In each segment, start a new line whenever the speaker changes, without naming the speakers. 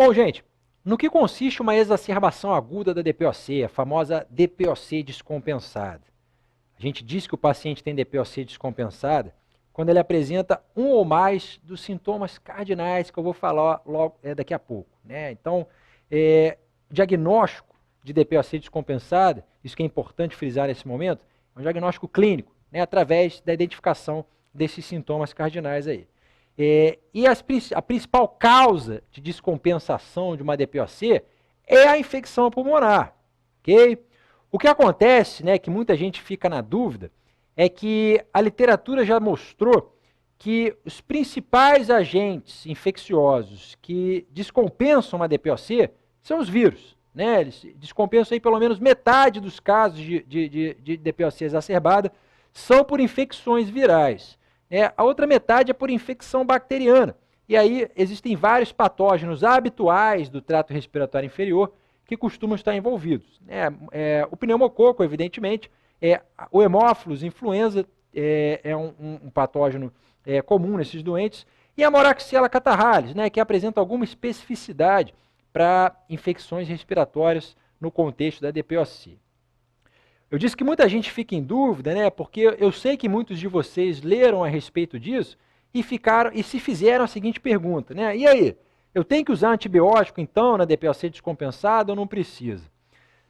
Bom, gente, no que consiste uma exacerbação aguda da DPOC, a famosa DPOC descompensada? A gente diz que o paciente tem DPOC descompensada quando ele apresenta um ou mais dos sintomas cardinais que eu vou falar logo daqui a pouco, né? Então, diagnóstico de DPOC descompensada, isso que é importante frisar nesse momento, é um diagnóstico clínico, né, através da identificação desses sintomas cardinais aí. E a principal causa de descompensação de uma DPOC é a infecção pulmonar, ok? O que acontece, né, que muita gente fica na dúvida, é que a literatura já mostrou que os principais agentes infecciosos que descompensam uma DPOC são os vírus, né? Eles descompensam aí pelo menos metade dos casos de DPOC exacerbada são por infecções virais. A outra metade é por infecção bacteriana. E aí existem vários patógenos habituais do trato respiratório inferior que costumam estar envolvidos. O pneumococo, evidentemente, o hemófilos influenza é um patógeno comum nesses doentes, e a Moraxella catarrhalis, né, que apresenta alguma especificidade para infecções respiratórias no contexto da DPOC. Eu disse que muita gente fica em dúvida, né, porque eu sei que muitos de vocês leram a respeito disso e se fizeram a seguinte pergunta, né? E aí, eu tenho que usar antibiótico então na DPOC descompensada ou não precisa?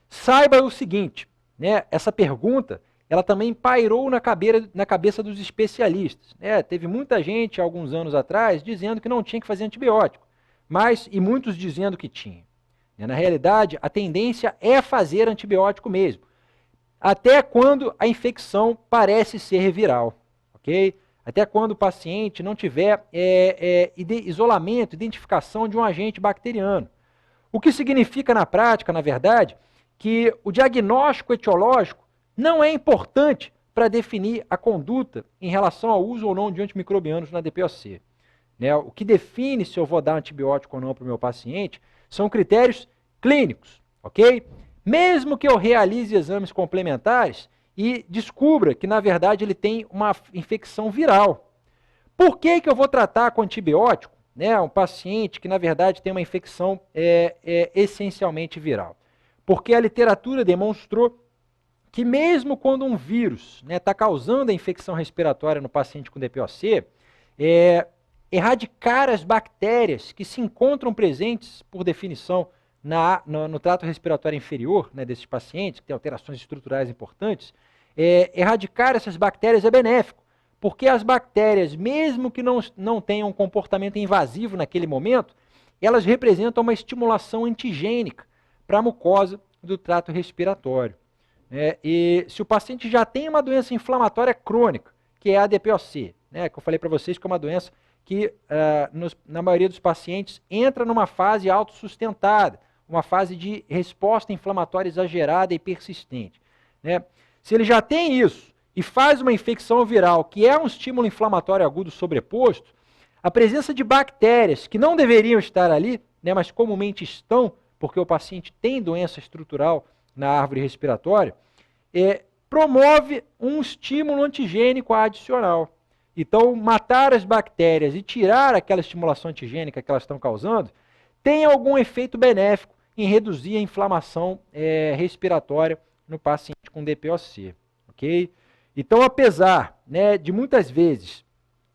Saiba o seguinte, né, essa pergunta ela também pairou na cabeça dos especialistas, né? Teve muita gente, alguns anos atrás, dizendo que não tinha que fazer antibiótico, e muitos dizendo que tinha. Na realidade, a tendência é fazer antibiótico mesmo, até quando a infecção parece ser viral, ok? Até quando o paciente não tiver isolamento, identificação de um agente bacteriano. O que significa na prática, na verdade, que o diagnóstico etiológico não é importante para definir a conduta em relação ao uso ou não de antimicrobianos na DPOC. O que define se eu vou dar antibiótico ou não para o meu paciente são critérios clínicos, ok? Mesmo que eu realize exames complementares e descubra que, na verdade, ele tem uma infecção viral. Por que eu vou tratar com antibiótico, né, um paciente que, na verdade, tem uma infecção essencialmente viral? Porque a literatura demonstrou que mesmo quando um vírus está causando a infecção respiratória no paciente com DPOC, erradicar as bactérias que se encontram presentes, por definição, no trato respiratório inferior, né, desses pacientes, que têm alterações estruturais importantes, erradicar essas bactérias é benéfico, porque as bactérias, mesmo que não tenham um comportamento invasivo naquele momento, elas representam uma estimulação antigênica para a mucosa do trato respiratório. E se o paciente já tem uma doença inflamatória crônica, que é a DPOC, né, que eu falei para vocês que é uma doença que, na maioria dos pacientes, entra numa fase autossustentada, uma fase de resposta inflamatória exagerada e persistente. Se ele já tem isso e faz uma infecção viral, que é um estímulo inflamatório agudo sobreposto, a presença de bactérias que não deveriam estar ali, né, mas comumente estão, porque o paciente tem doença estrutural na árvore respiratória, promove um estímulo antigênico adicional. Então, matar as bactérias e tirar aquela estimulação antigênica que elas estão causando tem algum efeito benéfico em reduzir a inflamação respiratória no paciente com DPOC. Okay? Então, apesar, né, de muitas vezes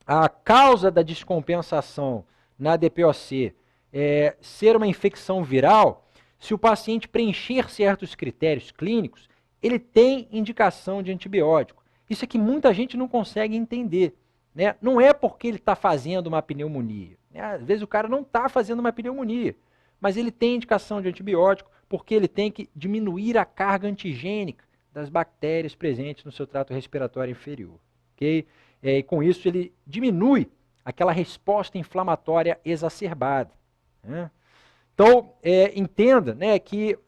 a causa da descompensação na DPOC ser uma infecção viral, se o paciente preencher certos critérios clínicos, ele tem indicação de antibiótico. Isso é que muita gente não consegue entender. Não é porque ele está fazendo uma pneumonia. Às vezes o cara não está fazendo uma pneumonia, mas ele tem indicação de antibiótico porque ele tem que diminuir a carga antigênica das bactérias presentes no seu trato respiratório inferior. Okay? E com isso ele diminui aquela resposta inflamatória exacerbada. Né? Então, entenda, né, que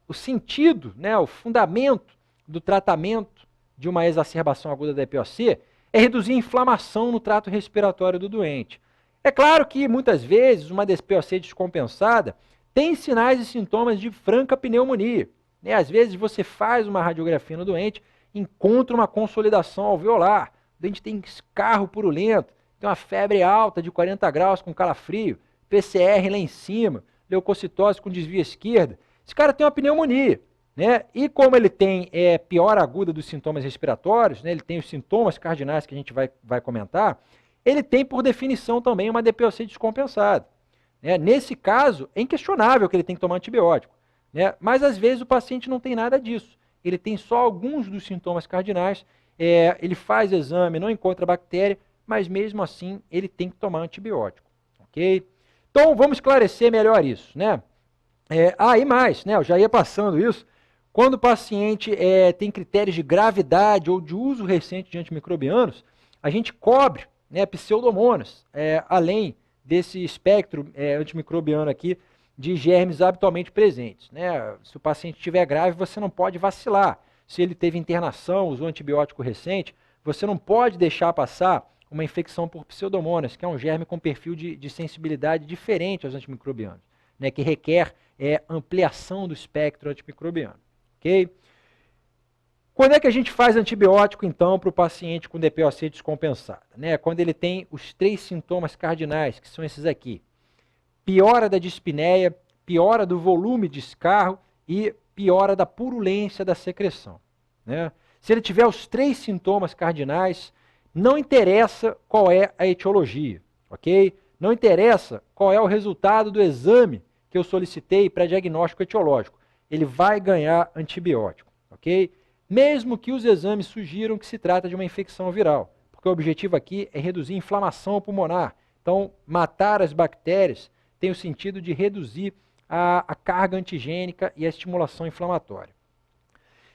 o sentido, né, o fundamento do tratamento de uma exacerbação aguda da DPOC é reduzir a inflamação no trato respiratório do doente. É claro que, muitas vezes, uma DPOC descompensada tem sinais e sintomas de franca pneumonia. Às vezes, você faz uma radiografia no doente, encontra uma consolidação alveolar, o doente tem escarro purulento, tem uma febre alta de 40 graus com calafrio, PCR lá em cima, leucocitose com desvio à esquerda, esse cara tem uma pneumonia, né? E como ele tem piora aguda dos sintomas respiratórios, né? Ele tem os sintomas cardinais que a gente vai comentar, ele tem, por definição, também uma DPOC descompensada. Né? Nesse caso, é inquestionável que ele tem que tomar antibiótico, né? Mas às vezes o paciente não tem nada disso. Ele tem só alguns dos sintomas cardinais, ele faz exame, não encontra bactéria, mas mesmo assim ele tem que tomar antibiótico. Ok? Então vamos esclarecer melhor isso, né? E mais, né? Eu já ia passando isso. Quando o paciente tem critérios de gravidade ou de uso recente de antimicrobianos, a gente cobre, né, pseudomonas, além desse espectro antimicrobiano aqui de germes habitualmente presentes. Né? Se o paciente estiver grave, você não pode vacilar. Se ele teve internação, usou antibiótico recente, você não pode deixar passar uma infecção por pseudomonas, que é um germe com perfil de sensibilidade diferente aos antimicrobianos, né, que requer ampliação do espectro antimicrobiano. Okay? Quando é que a gente faz antibiótico, então, para o paciente com DPOC descompensada? Né? Quando ele tem os 3 sintomas cardinais, que são esses aqui. Piora da dispneia, piora do volume de escarro e piora da purulência da secreção. Né? Se ele tiver os 3 sintomas cardinais, não interessa qual é a etiologia, ok? Não interessa qual é o resultado do exame que eu solicitei para diagnóstico etiológico. Ele vai ganhar antibiótico, ok? Mesmo que os exames sugiram que se trata de uma infecção viral, porque o objetivo aqui é reduzir a inflamação pulmonar. Então, matar as bactérias tem o sentido de reduzir a carga antigênica e a estimulação inflamatória.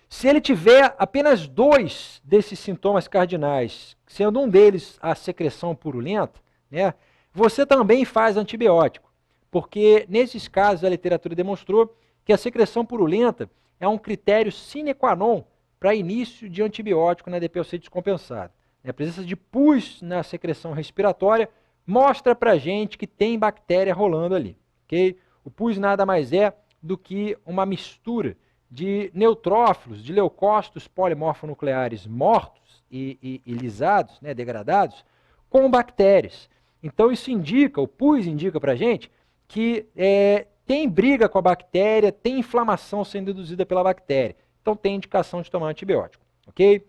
Se ele tiver apenas 2 desses sintomas cardinais, sendo um deles a secreção purulenta, né, você também faz antibiótico, porque nesses casos a literatura demonstrou que a secreção purulenta é um critério sine qua non para início de antibiótico na DPOC descompensada. A presença de pus na secreção respiratória mostra para a gente que tem bactéria rolando ali. Okay? O pus nada mais é do que uma mistura de neutrófilos, de leucócitos polimorfonucleares mortos e lisados, né, degradados, com bactérias. Então isso indica, o pus indica para a gente que tem briga com a bactéria, tem inflamação sendo induzida pela bactéria. Então tem indicação de tomar antibiótico, ok?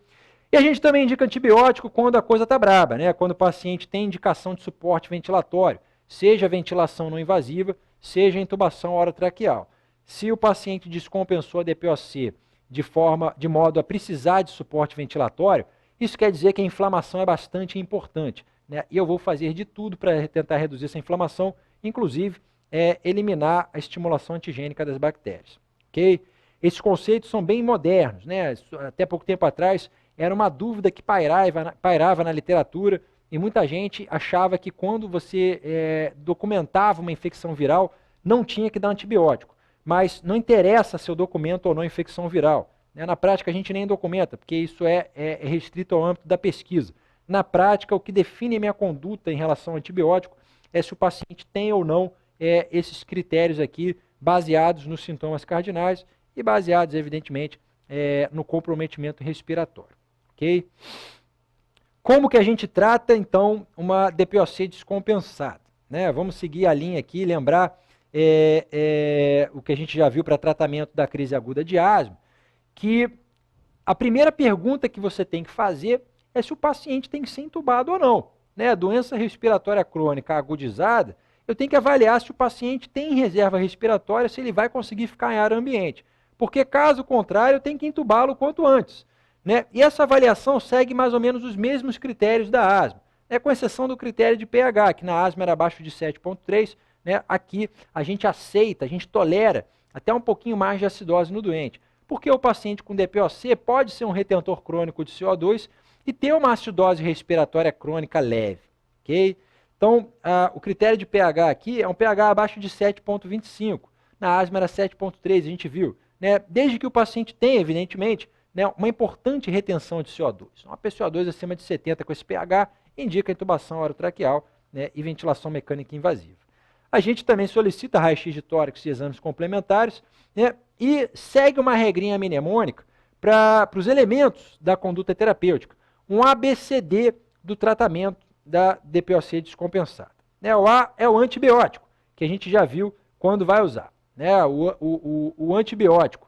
E a gente também indica antibiótico quando a coisa está braba, né? Quando o paciente tem indicação de suporte ventilatório, seja ventilação não invasiva, seja intubação orotraqueal. Se o paciente descompensou a DPOC de modo a precisar de suporte ventilatório, isso quer dizer que a inflamação é bastante importante, né? E eu vou fazer de tudo para tentar reduzir essa inflamação, inclusive eliminar a estimulação antigênica das bactérias. Okay? Esses conceitos são bem modernos, né? Até pouco tempo atrás era uma dúvida que pairava na literatura e muita gente achava que quando você documentava uma infecção viral não tinha que dar antibiótico. Mas não interessa se eu documento ou não infecção viral. Né? Na prática a gente nem documenta, porque isso é restrito ao âmbito da pesquisa. Na prática o que define a minha conduta em relação ao antibiótico é se o paciente tem ou não esses critérios aqui baseados nos sintomas cardinais e baseados, evidentemente, no comprometimento respiratório. Okay? Como que a gente trata, então, uma DPOC descompensada? Né? Vamos seguir a linha aqui, lembrar o que a gente já viu para tratamento da crise aguda de asma, que a primeira pergunta que você tem que fazer é se o paciente tem que ser entubado ou não. Né? A doença respiratória crônica agudizada, eu tenho que avaliar se o paciente tem reserva respiratória, se ele vai conseguir ficar em ar ambiente. Porque, caso contrário, eu tenho que entubá-lo o quanto antes. Né? E essa avaliação segue mais ou menos os mesmos critérios da asma, né? Com exceção do critério de pH, que na asma era abaixo de 7,3, né? Aqui a gente aceita, a gente tolera até um pouquinho mais de acidose no doente. Porque o paciente com DPOC pode ser um retentor crônico de CO2 e ter uma acidose respiratória crônica leve. Okay? Então, o critério de pH aqui é um pH abaixo de 7,25. Na asma era 7,3, a gente viu. Né? Desde que o paciente tenha, evidentemente, né, uma importante retenção de CO2. Uma PCO2 acima de 70 com esse pH indica intubação orotraqueal, né, e ventilação mecânica invasiva. A gente também solicita raio-x de tórax e exames complementares, né, e segue uma regrinha mnemônica para os elementos da conduta terapêutica. Um ABCD do tratamento da DPOC descompensada. Né, o A é o antibiótico, que a gente já viu quando vai usar. Né? O antibiótico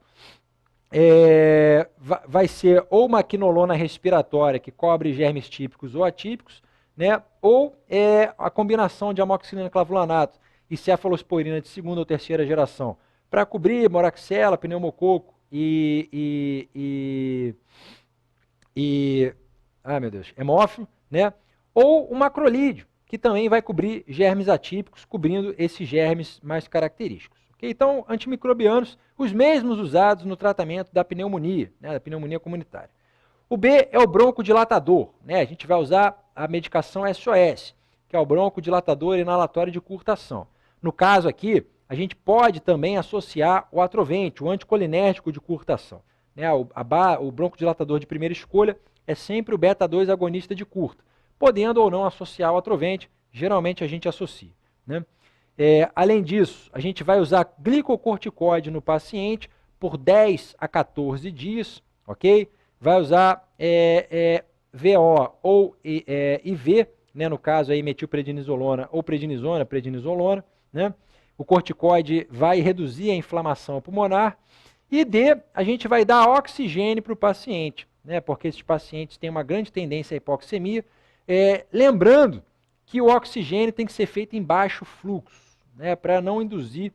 vai ser ou uma quinolona respiratória, que cobre germes típicos ou atípicos, né? Ou a combinação de amoxicilina clavulanato e cefalosporina de segunda ou terceira geração, para cobrir moraxela, pneumococo meu Deus, hemófilo, né? Ou o macrolídeo, que também vai cobrir germes atípicos, cobrindo esses germes mais característicos. Okay? Então, antimicrobianos, os mesmos usados no tratamento da pneumonia, né? Da pneumonia comunitária. O B é o broncodilatador, né? A gente vai usar a medicação SOS, que é o broncodilatador inalatório de curta ação. No caso aqui, a gente pode também associar o atrovente, o anticolinérgico de curta ação. Né? O broncodilatador de primeira escolha é sempre o beta-2 agonista de curta, podendo ou não associar o atrovente, geralmente a gente associa. Né? Além disso, a gente vai usar glicocorticoide no paciente por 10 a 14 dias, ok? Vai usar VO ou IV, né? No caso aí metilprednisolona ou prednisolona, né? O corticoide vai reduzir a inflamação pulmonar. E D, a gente vai dar oxigênio para o paciente, né? Porque esses pacientes têm uma grande tendência à hipoxemia. Lembrando que o oxigênio tem que ser feito em baixo fluxo, né? Para não induzir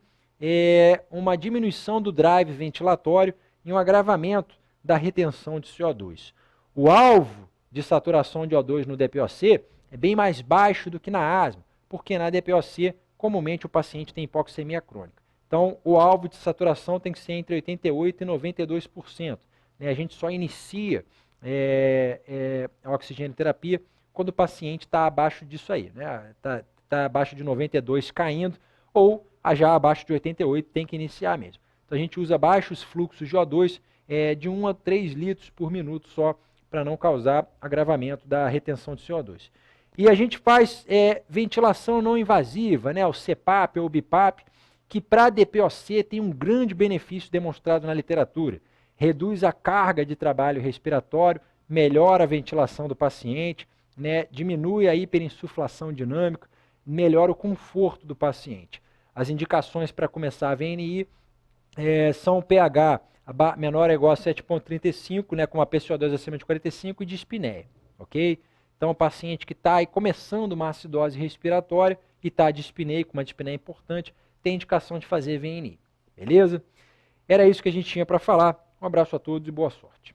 uma diminuição do drive ventilatório e um agravamento da retenção de CO2. O alvo de saturação de O2 no DPOC é bem mais baixo do que na asma, porque na DPOC, comumente, o paciente tem hipoxemia crônica. Então, o alvo de saturação tem que ser entre 88% e 92%. Né? A gente só inicia a oxigenoterapia quando o paciente está abaixo disso aí. Está abaixo de 92 caindo, ou já abaixo de 88 tem que iniciar mesmo. Então, a gente usa baixos fluxos de O2 de 1 a 3 litros por minuto só, para não causar agravamento da retenção de CO2. E a gente faz ventilação não invasiva, né, o CPAP ou o BIPAP, que para DPOC tem um grande benefício demonstrado na literatura. Reduz a carga de trabalho respiratório, melhora a ventilação do paciente, né, diminui a hiperinsuflação dinâmica, melhora o conforto do paciente. As indicações para começar a VNI são pH menor ou igual a 7,35, né, com uma PCO2 acima de 45 e dispneia, ok? Então, o paciente que está começando uma acidose respiratória e está dispneico, uma dispneia importante, tem indicação de fazer VNI, beleza? Era isso que a gente tinha para falar. Um abraço a todos e boa sorte.